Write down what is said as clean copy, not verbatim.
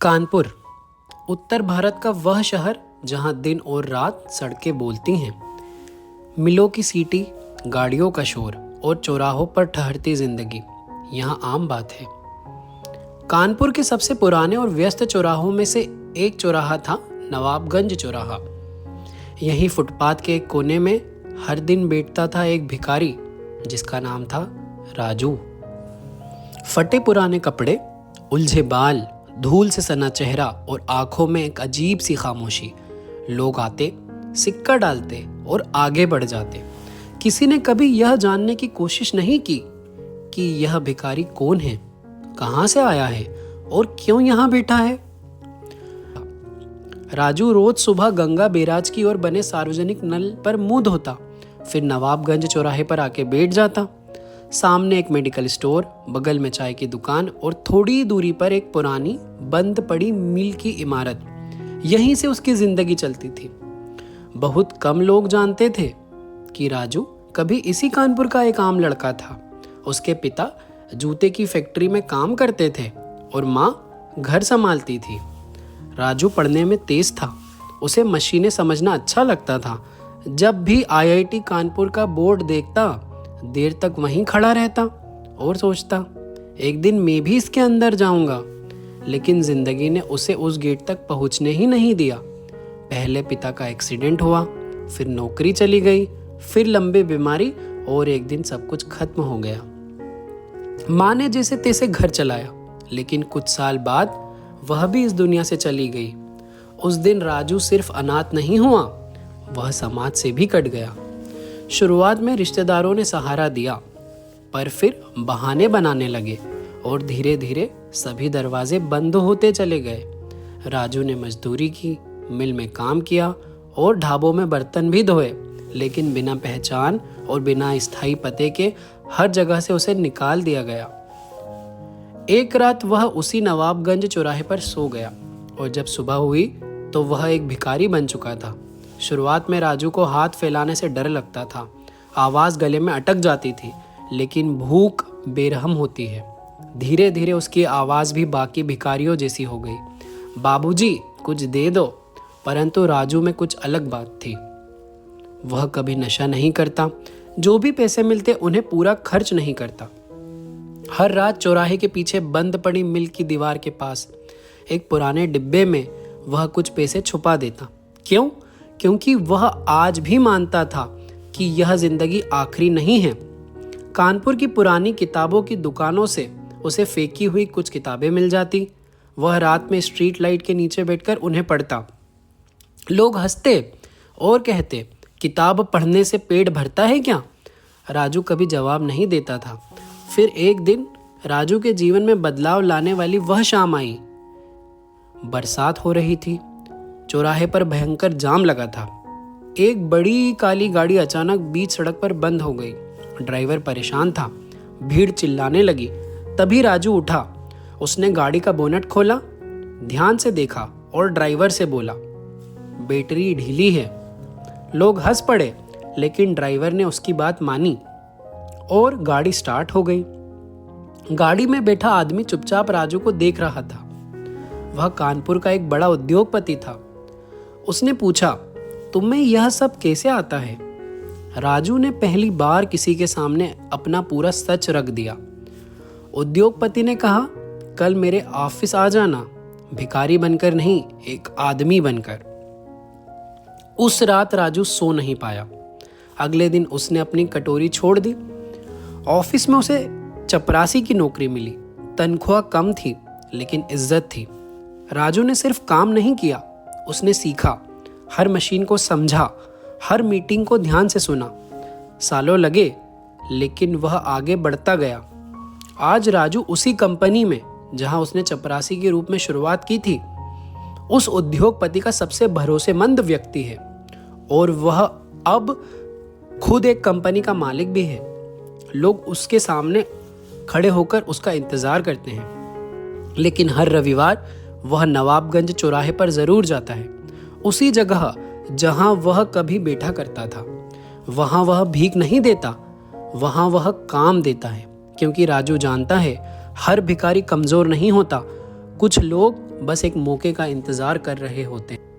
कानपुर उत्तर भारत का वह शहर जहां दिन और रात सड़कें बोलती हैं। मिलों की सीटी, गाड़ियों का शोर और चौराहों पर ठहरती जिंदगी यहां आम बात है। कानपुर के सबसे पुराने और व्यस्त चौराहों में से एक चौराहा था नवाबगंज चौराहा। यहीं फुटपाथ के एक कोने में हर दिन बैठता था एक भिखारी जिसका नाम था राजू। फटे पुराने कपड़े, उलझे बाल, धूल से सना चेहरा और आंखों में एक अजीब सी खामोशी। लोग आते, सिक्का डालते और आगे बढ़ जाते। किसी ने कभी यह जानने की कोशिश नहीं की कि यह भिखारी कौन है, कहां से आया है और क्यों यहां बैठा है। राजू रोज सुबह गंगा बैराज की ओर बने सार्वजनिक नल पर मुंह धोता, फिर नवाबगंज चौराहे पर आके बैठ जाता। सामने एक मेडिकल स्टोर, बगल में चाय की दुकान और थोड़ी दूरी पर एक पुरानी बंद पड़ी मिल की इमारत। यहीं से उसकी जिंदगी चलती थी। बहुत कम लोग जानते थे कि राजू कभी इसी कानपुर का एक आम लड़का था। उसके पिता जूते की फैक्ट्री में काम करते थे और माँ घर संभालती थी। राजू पढ़ने में तेज था, उसे मशीनें समझना अच्छा लगता था। जब भी आईआईटी कानपुर का बोर्ड देखता, देर तक वहीं खड़ा रहता और सोचता, एक दिन मैं भी इसके अंदर जाऊंगा। लेकिन जिंदगी ने उसे उस गेट तक पहुंचने ही नहीं दिया। पहले पिता का एक्सीडेंट हुआ, फिर नौकरी चली गई, फिर लंबी बीमारी और एक दिन सब कुछ खत्म हो गया। माँ ने जैसे तैसे घर चलाया, लेकिन कुछ साल बाद वह भी इस दुनिया से चली गई। उस दिन राजू सिर्फ अनाथ नहीं हुआ, वह समाज से भी कट गया। शुरुआत में रिश्तेदारों ने सहारा दिया, पर फिर बहाने बनाने लगे और धीरे धीरे सभी दरवाजे बंद होते चले गए। राजू ने मजदूरी की, मिल में काम किया और ढाबों में बर्तन भी धोए, लेकिन बिना पहचान और बिना स्थायी पते के हर जगह से उसे निकाल दिया गया। एक रात वह उसी नवाबगंज चौराहे पर सो गया और जब सुबह हुई तो वह एक भिखारी बन चुका था। शुरुआत में राजू को हाथ फैलाने से डर लगता था, आवाज़ गले में अटक जाती थी, लेकिन भूख बेरहम होती है। धीरे धीरे उसकी आवाज़ भी बाकी भिखारियों जैसी हो गई, बाबूजी कुछ दे दो। परंतु राजू में कुछ अलग बात थी। वह कभी नशा नहीं करता, जो भी पैसे मिलते उन्हें पूरा खर्च नहीं करता। हर रात चौराहे के पीछे बंद पड़ी मिल की दीवार के पास एक पुराने डिब्बे में वह कुछ पैसे छुपा देता। क्यों? क्योंकि वह आज भी मानता था कि यह जिंदगी आखिरी नहीं है। कानपुर की पुरानी किताबों की दुकानों से उसे फेंकी हुई कुछ किताबें मिल जाती। वह रात में स्ट्रीट लाइट के नीचे बैठकर उन्हें पढ़ता। लोग हंसते और कहते, किताब पढ़ने से पेट भरता है क्या? राजू कभी जवाब नहीं देता था। फिर एक दिन राजू के जीवन में बदलाव लाने वाली वह शाम आई। बरसात हो रही थी, चौराहे पर भयंकर जाम लगा था। एक बड़ी काली गाड़ी अचानक बीच सड़क पर बंद हो गई। ड्राइवर परेशान था, भीड़ चिल्लाने लगी। तभी राजू उठा, उसने गाड़ी का बोनट खोला, ध्यान से देखा और ड्राइवर से बोला, बैटरी ढीली है। लोग हंस पड़े, लेकिन ड्राइवर ने उसकी बात मानी और गाड़ी स्टार्ट हो गई। गाड़ी में बैठा आदमी चुपचाप राजू को देख रहा था। वह कानपुर का एक बड़ा उद्योगपति था। उसने पूछा, तुम्हें यह सब कैसे आता है? राजू ने पहली बार किसी के सामने अपना पूरा सच रख दिया। उद्योगपति ने कहा, कल मेरे ऑफिस आ जाना, भिखारी बनकर नहीं, एक आदमी बनकर। उस रात राजू सो नहीं पाया। अगले दिन उसने अपनी कटोरी छोड़ दी। ऑफिस में उसे चपरासी की नौकरी मिली। तनख्वाह कम थी, लेकिन इज्जत थी। राजू ने सिर्फ काम नहीं किया, उसने सीखा, हर मशीन को समझा, हर मीटिंग को ध्यान से सुना। सालों लगे, लेकिन वह आगे बढ़ता गया। आज राजू उसी कंपनी में, जहां उसने चपरासी के रूप में शुरुआत की थी, उस उद्योगपति का सबसे भरोसेमंद व्यक्ति है और वह अब खुद एक कंपनी का मालिक भी है। लोग उसके सामने खड़े होकर उसका इंतजार करते हैं, लेकिन हर रविवार वह नवाबगंज चौराहे पर जरूर जाता है, उसी जगह जहां वह कभी बैठा करता था। वहां वह भीख नहीं देता, वहां वह काम देता है, क्योंकि राजू जानता है हर भिखारी कमजोर नहीं होता, कुछ लोग बस एक मौके का इंतज़ार कर रहे होते हैं।